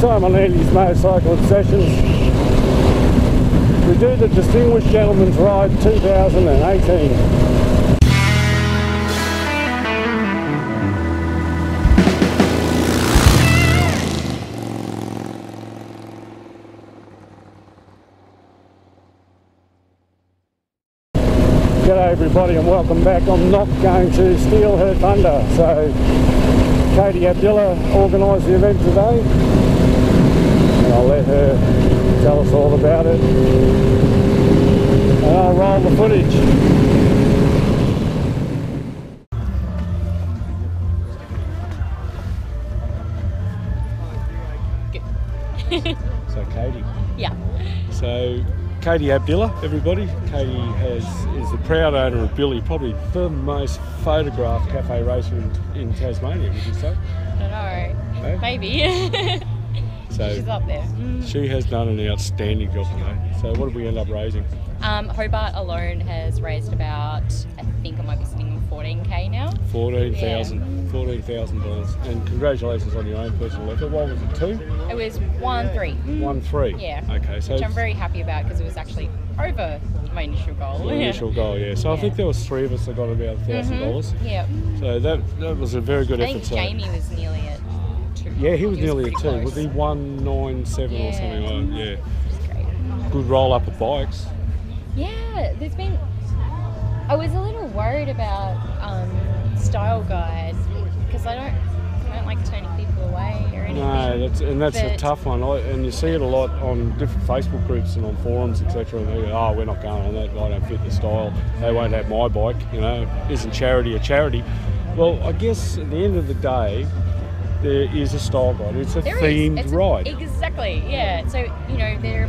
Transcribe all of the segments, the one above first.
Simon Landy's Motorcycle Obsessions. We do the Distinguished Gentleman's Ride 2018. G'day everybody and welcome back. I'm not going to steal her thunder, so Katie Abdullah organised the event today and I'll let her tell us all about it and I'll roll the footage. So Katie. Yeah. So Katie Abdullah, everybody. Katie is the proud owner of Billy, probably the most photographed cafe racer in Tasmania, would you say? I don't know. No? Maybe. So she's up there. She has done an outstanding job today. So what did we end up raising? Hobart alone has raised about, I think I might be sitting on 14k now. $14,000. And congratulations on your own personal effort. What was it, 2? It was 1-3. 1-3? Yeah. Okay. So which I'm very happy about because it was actually over my initial goal. The initial goal, yeah. So I think there was 3 of us that got about $1,000. Yeah. So that was a very good effort. I think Jamie was nearly at 2. Yeah, he was nearly at 2. Close. Was he 197 or something like that? Yeah. Great. Good roll up of bikes. Yeah, there's been. I was a little worried about Style Guide because I don't like turning people away or anything. No, that's a tough one. And you see it a lot on different Facebook groups and on forums, etc. And they go, "Oh, we're not going on that. I don't fit the style. They won't have my bike. You know, isn't charity a charity?" Well, I guess at the end of the day, there is a Style Guide. It's a themed ride. Exactly. Yeah. So you know there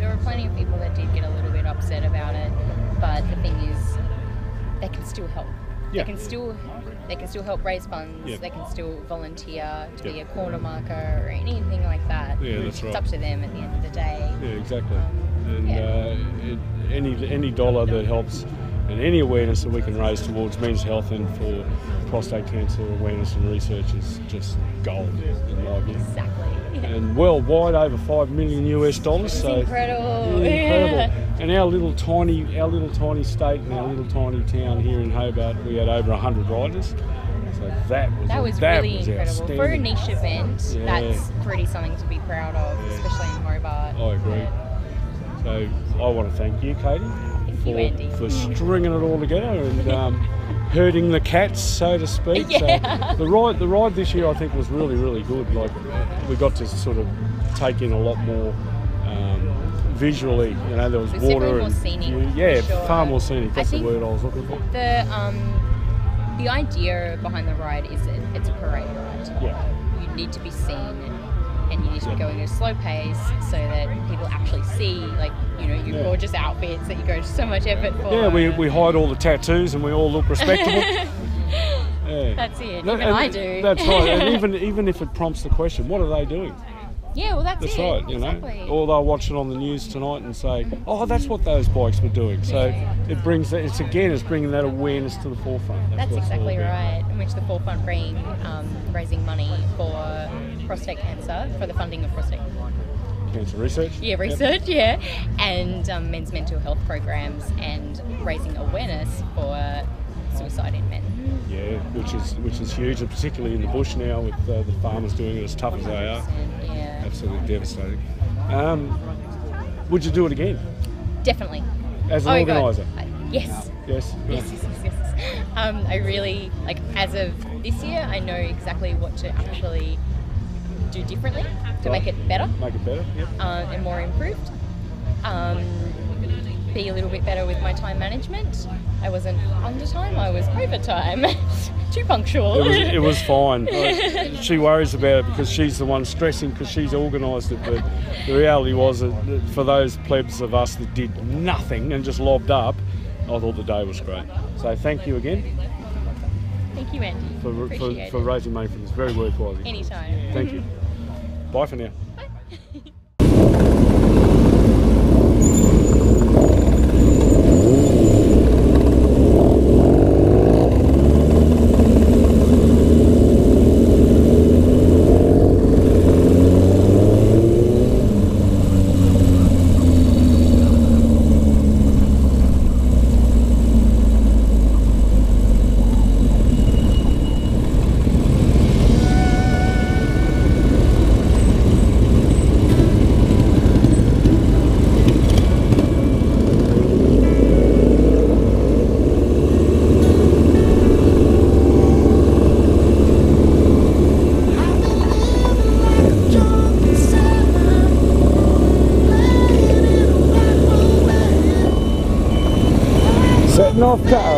were plenty of people that did get a little bit upset about it, but the thing is, they can still help. Yeah. They can still help raise funds. Yep. They can still volunteer to be a corner marker or anything like that. Yeah, that's right. It's up to them at the end of the day. Yeah, exactly. Any dollar that helps and any awareness that we can raise towards men's health and for prostate cancer awareness and research is just gold in my view. Exactly. And worldwide over $5 million US. So incredible. Incredible. And our little tiny state and our little tiny town here in Hobart, we had over 100 riders. So that was really incredible. For a niche event, that's pretty something to be proud of, especially in Hobart. I agree. So I want to thank you, Katie, for stringing it all together and herding the cats, so to speak. Yeah. So the ride this year I think was really, really good. Like we got to sort of take in a lot more visually. You know, there was water and more scenic. Far more scenic. That's the word I was looking for. The idea behind the ride is it's a parade ride. Yeah. You need to be seen. And you need to be going at a slow pace so that people actually see, like, you know, your gorgeous outfits that you go to so much effort for. Yeah, we hide all the tattoos and we all look respectable. Yeah. That's it. Even I do. That's right. And even if it prompts the question, what are they doing? Yeah, well, that's it. right. You know, exactly. Or they'll watch it on the news tonight and say, "Oh, that's what those bikes were doing." So it brings that. It's bringing that awareness to the forefront. That's exactly right. In which the forefront bring raising money for prostate cancer, for the funding of prostate cancer research. Yeah, research. Yep. Yeah, and men's mental health programs and raising awareness for suicide in men. Yeah, which is huge, and particularly in the bush now with the farmers doing it as tough as they are. Yeah. Absolutely devastating. Would you do it again? Definitely. As an organiser? Yes. Yes. I really, like, as of this year, I know exactly what to actually do differently to make it better. Make it better, yep. And more improved. Be a little bit better with my time management. I wasn't under time, I was over time. Too punctual. It was fine. She worries about it because she's the one stressing because she's organised it, but the reality was that for those plebs of us that did nothing and just lobbed up, I thought the day was great. So thank you again. Thank you, Andy. For raising money for this very worthwhile. Anytime. Thank you. Bye for now. soft car.